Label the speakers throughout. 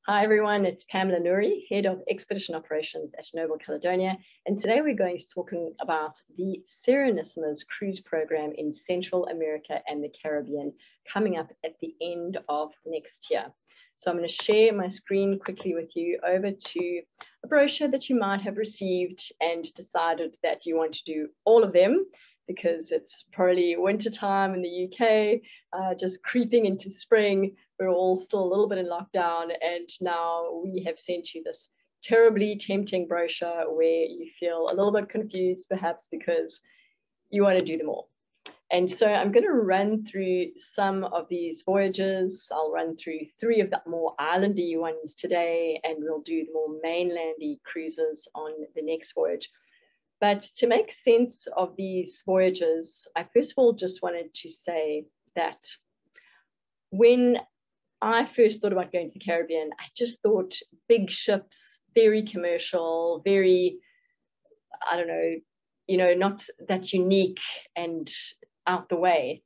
Speaker 1: Hi everyone, it's Pam Le Noury, Head of Expedition Operations at Noble Caledonia, and today we're going to be talking about the Serenissima's cruise program in Central America and the Caribbean coming up at the end of next year. So I'm going to share my screen quickly with you over to a brochure that you might have received and decided that you want to do all of them because it's probably winter time in the UK, just creeping into spring. We're all still a little bit in lockdown, and now we have sent you this terribly tempting brochure where you feel a little bit confused, perhaps because you want to do them all. And so I'm going to run through some of these voyages. I'll run through 3 of the more islandy ones today, and we'll do the more mainlandy cruises on the next voyage. But to make sense of these voyages, I first of all just wanted to say that when I first thought about going to the Caribbean, I just thought big ships, very commercial, very, I don't know, not that unique and out the way.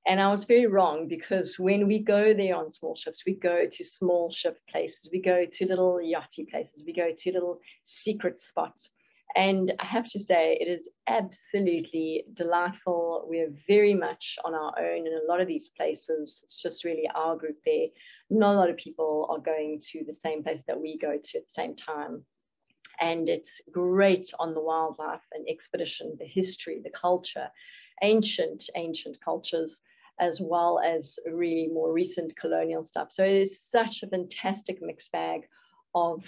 Speaker 1: And I was very wrong, because when we go there on small ships, we go to small ship places, we go to little yachty places, we go to little secret spots. And I have to say, it is absolutely delightful. We're very much on our own in a lot of these places. It's just really our group there. Not a lot of people are going to the same place that we go to at the same time. And it's great on the wildlife and expedition, the history, the culture, ancient cultures, as well as really more recent colonial stuff. So it is such a fantastic mixed bag of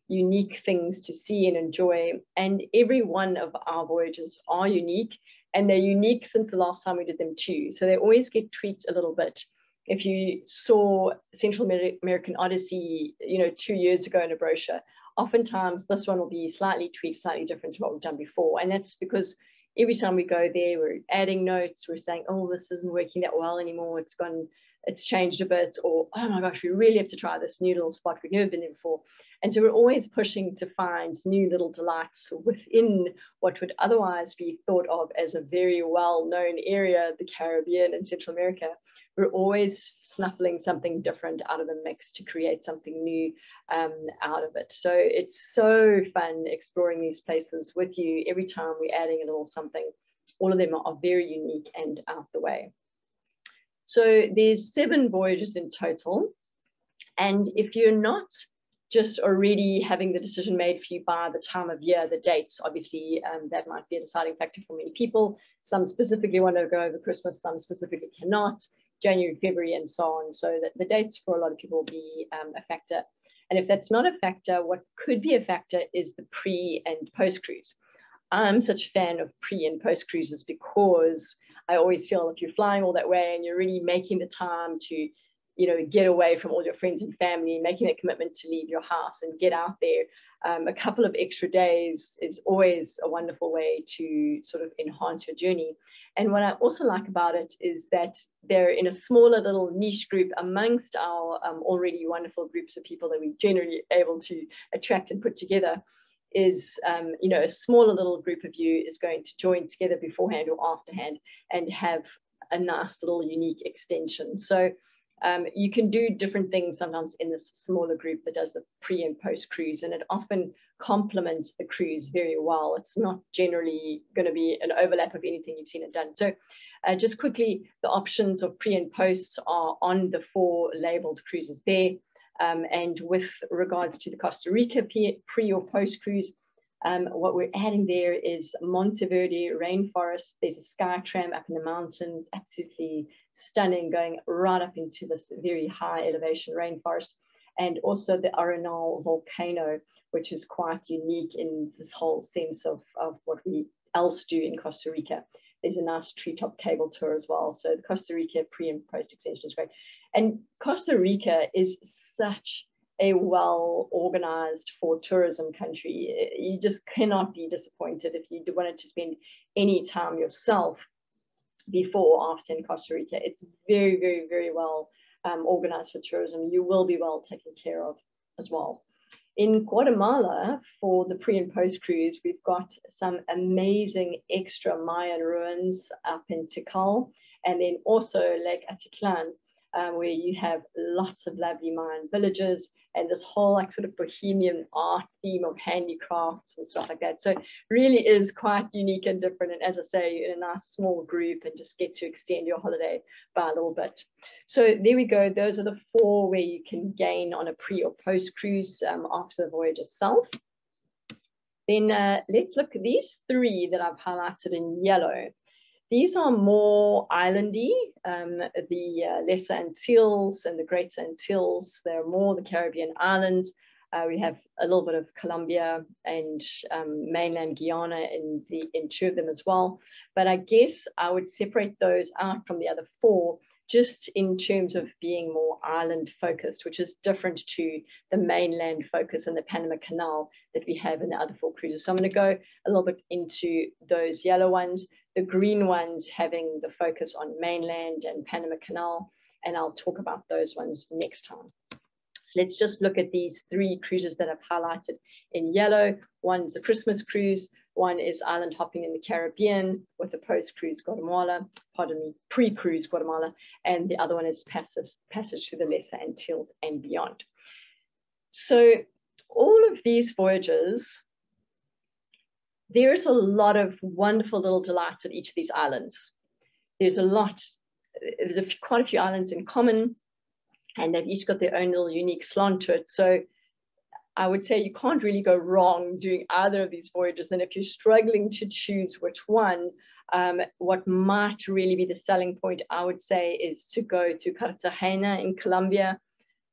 Speaker 1: unique things to see and enjoy, and every one of our voyages are unique, and they're unique since the last time we did them too, so they always get tweaked a little bit. If you saw Central American Odyssey 2 years ago in a brochure, oftentimes this one will be slightly tweaked, slightly different to what we've done before, and that's because every time we go there, we're adding notes, we're saying, oh, this isn't working that well anymore, it's changed a bit, or oh my gosh, we really have to try this new little spot, we've never been there before. And so we're always pushing to find new little delights within what would otherwise be thought of as a very well-known area, the Caribbean and Central America. We're always snuffling something different out of the mix to create something new out of it. So it's so fun exploring these places with you. Every time we're adding a little something. All of them are very unique and out the way. So there's 7 voyages in total. And if you're not just already having the decision made for you by the time of year, the dates, obviously that might be a deciding factor for many people. Some specifically want to go over Christmas, some specifically cannot, January, February, and so on. So that the dates for a lot of people will be a factor. And if that's not a factor, what could be a factor is the pre and post cruise. I'm such a fan of pre and post cruises because I always feel if you're flying all that way and you're really making the time to get away from all your friends and family, making a commitment to leave your house and get out there, a couple of extra days is always a wonderful way to sort of enhance your journey. And what I also like about it is that they're in a smaller little niche group amongst our already wonderful groups of people that we're generally able to attract and put together. Is a smaller little group of you is going to join together beforehand or afterhand and have a nice little unique extension. So you can do different things sometimes in this smaller group that does the pre and post cruise, and it often complements the cruise very well. It's not generally going to be an overlap of anything you've seen and done. So just quickly, the options of pre and post are on the 4 labeled cruises there. And with regards to the Costa Rica pre or post cruise, what we're adding there is Monteverde rainforest. There's a sky tram up in the mountains, absolutely stunning, going right up into this very high elevation rainforest, and also the Arenal volcano, which is quite unique in this whole sense of what we else do in Costa Rica. There's a nice treetop cable tour as well. So the Costa Rica pre and post extension is great. And Costa Rica is such a well-organized for tourism country. You just cannot be disappointed if you wanted to spend any time yourself before or after in Costa Rica. It's very, very, very well organized for tourism. You will be well taken care of as well. In Guatemala, for the pre and post cruise, we've got some amazing extra Mayan ruins up in Tikal, and then also Lake Atitlan, where you have lots of lovely Mayan villages and this whole like sort of bohemian art theme of handicrafts and stuff like that. So it really is quite unique and different. And as I say, in a nice small group and just get to extend your holiday by a little bit. So there we go. Those are the 4 where you can gain on a pre or post cruise after the voyage itself. Then let's look at these 3 that I've highlighted in yellow. These are more islandy, the Lesser Antilles and the Greater Antilles. They're more the Caribbean islands. We have a little bit of Colombia and mainland Guyana in 2 of them as well. But I guess I would separate those out from the other 4 just in terms of being more island focused, which is different to the mainland focus and the Panama Canal that we have in the other 4 cruises. So I'm going to go a little bit into those yellow ones, the green ones having the focus on mainland and Panama Canal, and I'll talk about those ones next time. Let's just look at these 3 cruises that I've highlighted in yellow. One's a Christmas cruise, one is island hopping in the Caribbean with a post-cruise Guatemala, pardon me, pre-cruise Guatemala, and the other one is passage to the Lesser Antilles and beyond. So all of these voyages, there's a lot of wonderful little delights at each of these islands. There's quite a few islands in common, and they've each got their own little unique slant to it. So I would say you can't really go wrong doing either of these voyages. And if you're struggling to choose which one, what might really be the selling point, I would say, is to go to Cartagena in Colombia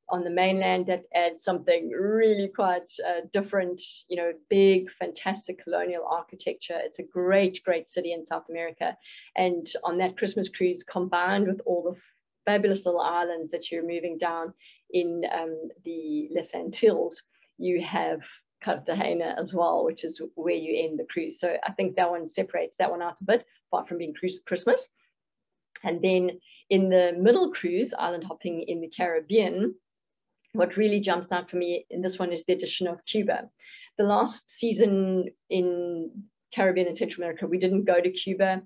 Speaker 1: on the mainland. That adds something really quite different, you know, big, fantastic colonial architecture. It's a great, great city in South America. And on that Christmas cruise, combined with all the fabulous little islands that you're moving down in the Lesser Antilles, you have Cartagena as well, which is where you end the cruise. So I think that one separates that one out a bit, apart from being Christmas. And then in the middle cruise, island hopping in the Caribbean, what really jumps out for me in this one is the addition of Cuba. The last season in Caribbean and Central America, we didn't go to Cuba.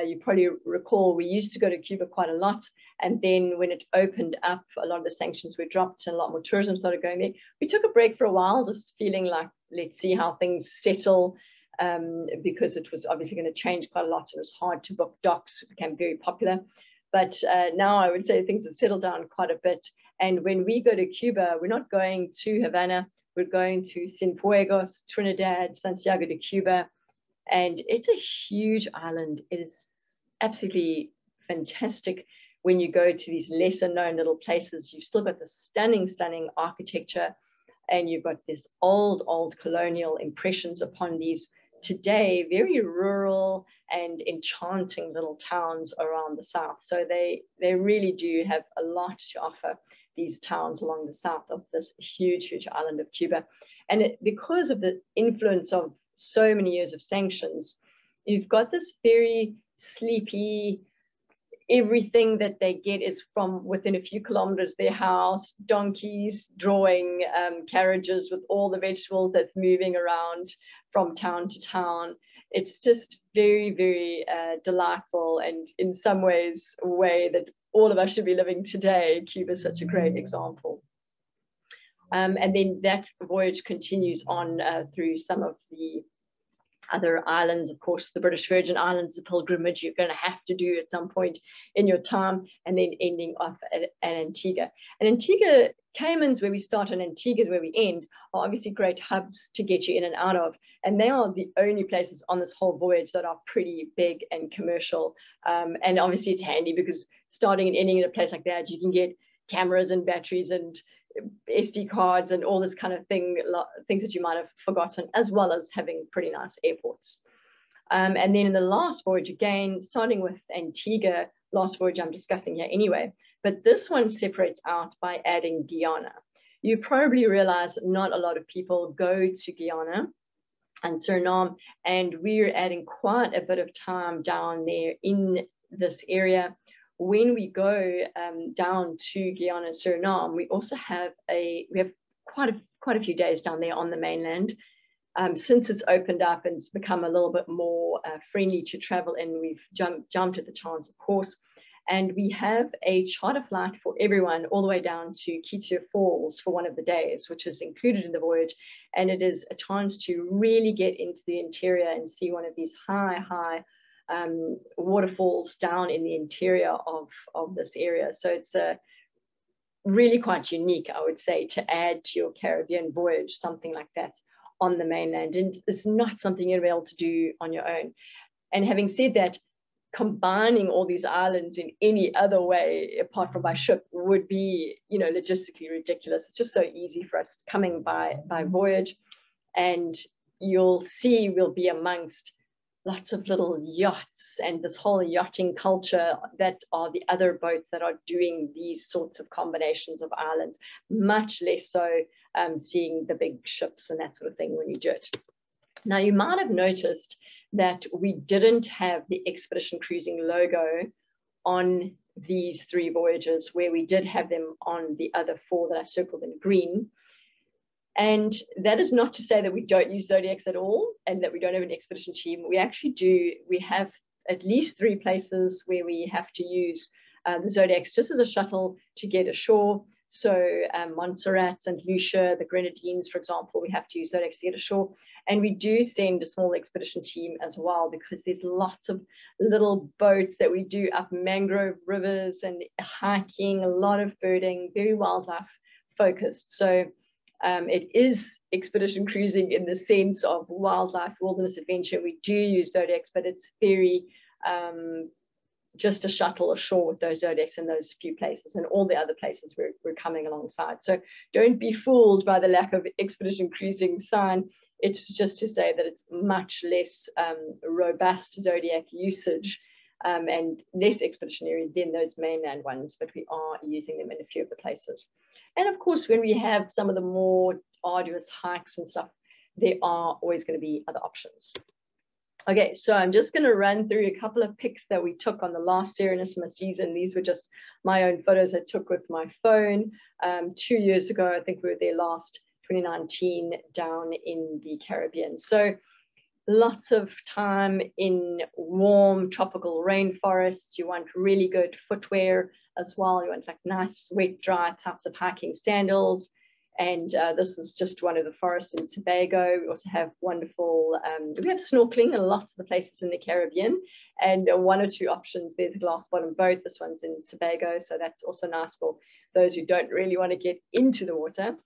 Speaker 1: You probably recall we used to go to Cuba quite a lot. And then when it opened up, a lot of the sanctions were dropped and a lot more tourism started going there. We took a break for a while, just feeling like, let's see how things settle, because it was obviously going to change quite a lot. It was hard to book docks. It became very popular. But now I would say things have settled down quite a bit. And when we go to Cuba, we're not going to Havana. We're going to Cienfuegos, Trinidad, Santiago de Cuba. And it's a huge island. It is absolutely fantastic. When you go to these lesser known little places, you've still got the stunning, stunning architecture, and you've got this old colonial impressions upon these today very rural and enchanting little towns around the south. So they really do have a lot to offer, these towns along the south of this huge island of Cuba. And because of the influence of so many years of sanctions, you've got this very sleepy, everything that they get is from within a few kilometers their house, donkeys drawing carriages with all the vegetables that's moving around from town to town. It's just very, very delightful, and in some ways a way that all of us should be living today. Cuba is such a great example. And then that voyage continues on through some of the other islands, of course, the British Virgin Islands, the pilgrimage you're going to have to do at some point in your time, and then ending off at Antigua. And Antigua, Caymans, where we start, and Antigua, where we end, are obviously great hubs to get you in and out of. And they are the only places on this whole voyage that are pretty big and commercial. And obviously it's handy because starting and ending in a place like that, you can get cameras and batteries and SD cards and all this kind of thing, things that you might have forgotten, as well as having pretty nice airports. And then in the last voyage, again, starting with Antigua, last voyage I'm discussing here anyway, but this one separates out by adding Guyana. You probably realize not a lot of people go to Guyana and Suriname, and we're adding quite a bit of time down there in this area. When we go down to Guyana and Suriname, we also have quite a few days down there on the mainland. Since it's opened up and it's become a little bit more friendly to travel in, we've jumped at the chance, of course. And we have a charter flight for everyone all the way down to Kitio Falls for one of the days, which is included in the voyage. And it is a chance to really get into the interior and see one of these high waterfalls down in the interior of this area. So it's really quite unique, I would say, to add to your Caribbean voyage, something like that on the mainland. And it's not something you'll be able to do on your own. And having said that, combining all these islands in any other way apart from by ship would be, you know, logistically ridiculous. It's just so easy for us coming by voyage. And you'll see we'll be amongst lots of little yachts and this whole yachting culture that are the other boats that are doing these sorts of combinations of islands, much less so seeing the big ships and that sort of thing when you do it. Now, you might have noticed that we didn't have the expedition cruising logo on these 3 voyages, where we did have them on the other 4 that I circled in green. And that is not to say that we don't use Zodiacs at all and that we don't have an expedition team. We actually do. We have at least 3 places where we have to use the Zodiacs just as a shuttle to get ashore. So Montserrat, St. Lucia, the Grenadines, for example, we have to use Zodiacs to get ashore. And we do send a small expedition team as well, because there's lots of little boats that we do up mangrove rivers and hiking, a lot of birding, very wildlife focused. So it is expedition cruising in the sense of wildlife, wilderness adventure. We do use Zodiacs, but it's very just a shuttle ashore with those Zodiacs in those few places, and all the other places we're coming alongside. So don't be fooled by the lack of expedition cruising sign. It's just to say that it's much less robust Zodiac usage and less expeditionary than those mainland ones, but we are using them in a few of the places. And of course, when we have some of the more arduous hikes and stuff, there are always going to be other options. Okay, so I'm just going to run through a couple of pics that we took on the last Serenissima season. These were just my own photos I took with my phone 2 years ago. I think we were there last 2019 down in the Caribbean. So lots of time in warm tropical rainforests. You want really good footwear as well. You want like nice, wet, dry types of hiking sandals. And this is just one of the forests in Tobago. We also have wonderful, we have snorkeling in lots of the places in the Caribbean, and 1 or 2 options. There's a glass bottom boat. This one's in Tobago, so that's also nice for those who don't really want to get into the water.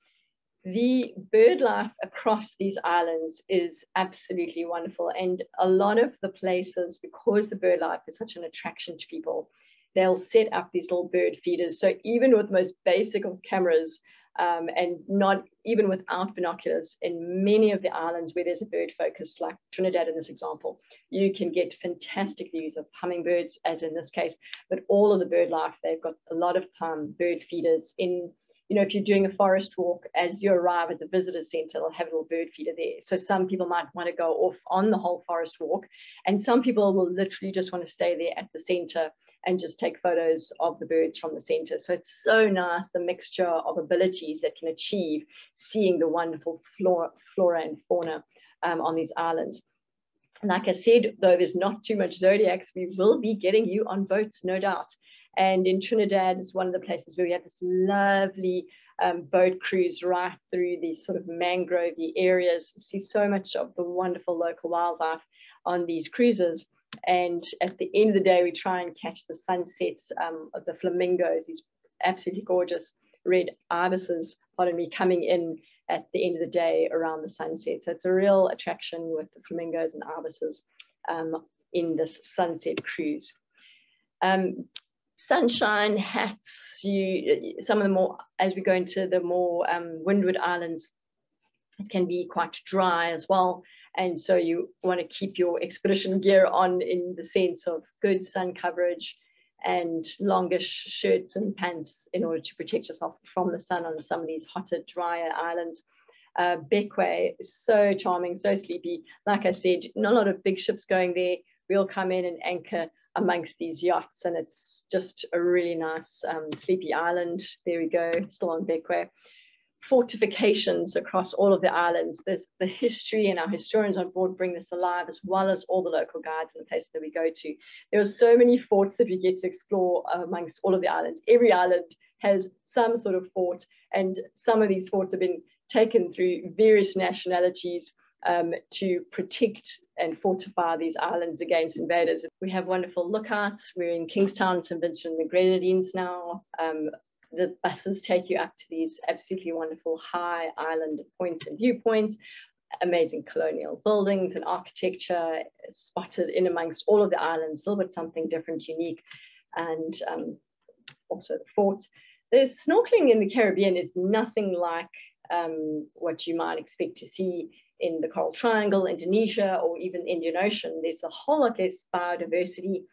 Speaker 1: The bird life across these islands is absolutely wonderful. And a lot of the places, because the bird life is such an attraction to people, they'll set up these little bird feeders. So even with the most basic of cameras, and not even without binoculars, in many of the islands where there's a bird focus, like Trinidad in this example, you can get fantastic views of hummingbirds, as in this case, but all of the bird life, they've got a lot of bird feeders in. You know, if you're doing a forest walk, as you arrive at the visitor center, they'll have a little bird feeder there. So some people might want to go off on the whole forest walk, and some people will literally just want to stay there at the center and just take photos of the birds from the center. So it's so nice, the mixture of abilities that can achieve seeing the wonderful flora and fauna on these islands. Like I said, though there's not too much Zodiacs, we will be getting you on boats, no doubt. And in Trinidad is one of the places where we have this lovely boat cruise right through these sort of mangrovey areas. You see so much of the wonderful local wildlife on these cruises. And at the end of the day, we try and catch the sunsets of the flamingos, these absolutely gorgeous red ibises, pardon me, coming in at the end of the day around the sunset. So it's a real attraction with the flamingos and ibises in this sunset cruise. Sunshine hats, some of the more, as we go into the more windward islands, it can be quite dry as well. And so you want to keep your expedition gear on in the sense of good sun coverage and longish shirts and pants in order to protect yourself from the sun on some of these hotter, drier islands. Bequia is so charming, so sleepy. Like I said, not a lot of big ships going there. We'll come in and anchor amongst these yachts, and it's just a really nice sleepy island. There we go, still on Bequia. fortifications across all of the islands. There's the history, and our historians on board bring this alive, as well as all the local guides and the places that we go to. There are so many forts that we get to explore amongst all of the islands. Every island has some sort of fort, and some of these forts have been taken through various nationalities to protect and fortify these islands against invaders. We have wonderful lookouts. We're in Kingstown, St. Vincent and the Grenadines now. The buses take you up to these absolutely wonderful high island points and viewpoints, amazing colonial buildings and architecture spotted in amongst all of the islands, a little bit something different, unique, and also the forts. The snorkeling in the Caribbean is nothing like what you might expect to see in the Coral Triangle, Indonesia, or even the Indian Ocean. There's a whole lot less biodiversity,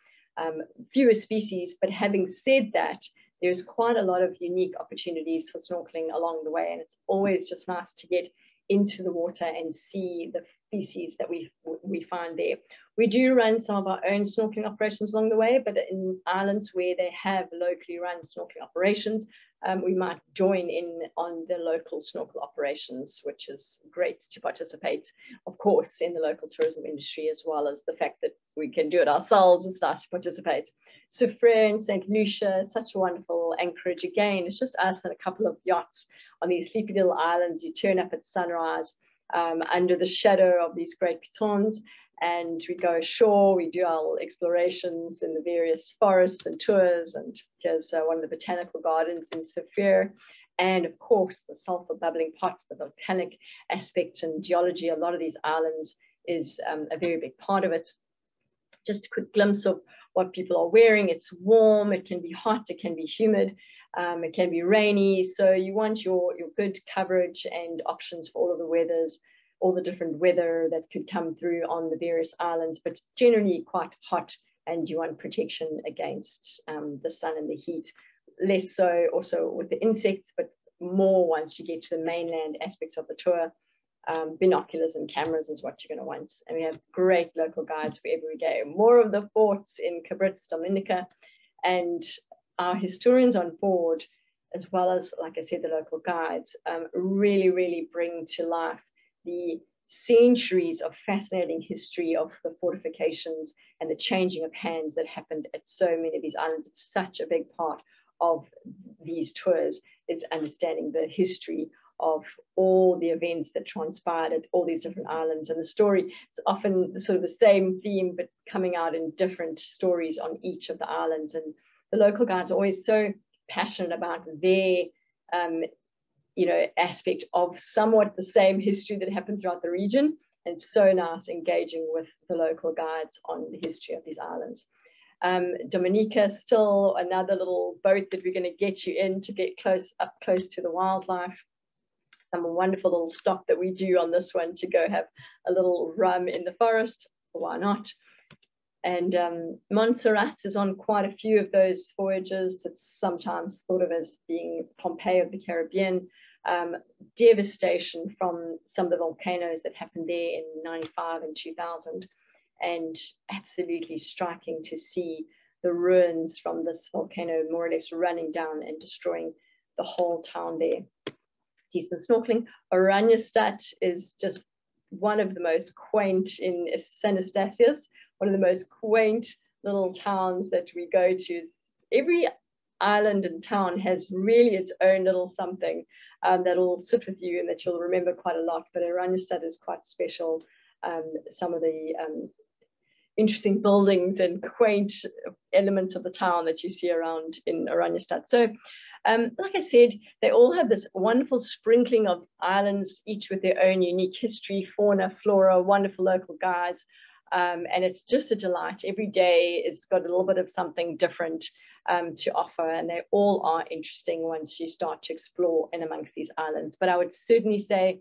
Speaker 1: fewer species, but having said that, there's quite a lot of unique opportunities for snorkeling along the way, and it's always just nice to get into the water and see the species that we find there. We do run some of our own snorkeling operations along the way, but in islands where they have locally run snorkeling operations, we might join in on the local snorkel operations, which is great to participate, of course, in the local tourism industry, as well as the fact that we can do it ourselves. It's nice to participate. Soufriere in St. Lucia, such a wonderful anchorage. Again, it's just us and a couple of yachts on these sleepy little islands. You turn up at sunrise under the shadow of these great pitons, and we go ashore. We do our explorations in the various forests and tours, and here's one of the botanical gardens in Soufriere. And of course, the sulfur bubbling pots, the volcanic aspect and geology. A lot of these islands is a very big part of it. Just a quick glimpse of what people are wearing. It's warm, it can be hot, it can be humid, it can be rainy. So you want your good coverage and options for all of the weathers, all the different weather that could come through on the various islands, but generally quite hot, and you want protection against the sun and the heat. Less so also with the insects, but more once you get to the mainland aspects of the tour. Binoculars and cameras is what you're going to want. And we have great local guides wherever we go. More of the forts in Cabrit's, Dominica, and our historians on board, as well as, like I said, the local guides, really bring to life the centuries of fascinating history of the fortifications and the changing of hands that happened at so many of these islands. It's such a big part of these tours, is understanding the history of all the events that transpired at all these different islands. And the story is often sort of the same theme, but coming out in different stories on each of the islands. And the local guides are always so passionate about their aspect of somewhat the same history that happened throughout the region. And it's so nice engaging with the local guides on the history of these islands. Dominica, still another little boat that we're going to get you in to get up close to the wildlife. Some wonderful little stop that we do on this one to go have a little rum in the forest. Why not? And Montserrat is on quite a few of those voyages. It's sometimes thought of as being Pompeii of the Caribbean. Devastation from some of the volcanoes that happened there in 95 and 2000. And absolutely striking to see the ruins from this volcano more or less running down and destroying the whole town there. Decent snorkeling. Oranjestad is just one of the most quaint in San Estasius, one of the most quaint little towns that we go to. Every island and town has really its own little something that will sit with you and that you'll remember quite a lot. But Oranjestad is quite special. Some of the interesting buildings and quaint elements of the town that you see around in Oranjestad. So like I said, they all have this wonderful sprinkling of islands, each with their own unique history, fauna, flora, wonderful local guides. And it's just a delight. Every day it's got a little bit of something different to offer, and they all are interesting once you start to explore in amongst these islands. But I would certainly say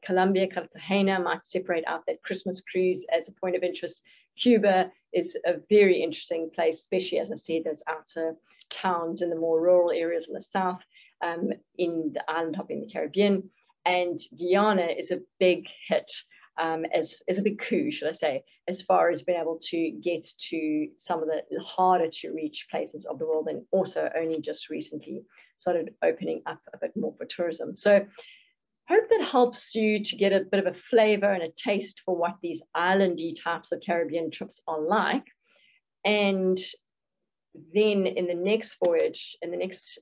Speaker 1: Colombia, Cartagena might separate out that Christmas cruise as a point of interest. Cuba is a very interesting place, especially, as I said, those outer towns in the more rural areas in the south, in the island hop in the Caribbean. And Guyana is a big hit, as a big coup, should I say, as far as being able to get to some of the harder to reach places of the world, and also only just recently started opening up a bit more for tourism. So hope that helps you to get a bit of a flavor and a taste for what these islandy types of Caribbean trips are like. And then in the next voyage, in the next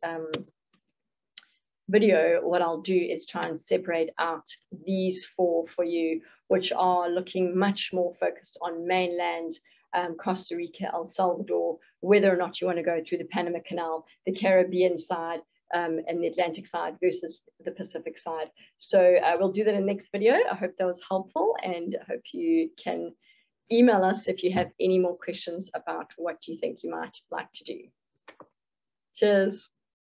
Speaker 1: video, what I'll do is try and separate out these 4 for you, which are looking much more focused on mainland, Costa Rica, El Salvador, whether or not you want to go through the Panama Canal, the Caribbean side, and the Atlantic side versus the Pacific side. So we'll do that in the next video. I hope that was helpful, and I hope you can email us if you have any more questions about what you think you might like to do. Cheers.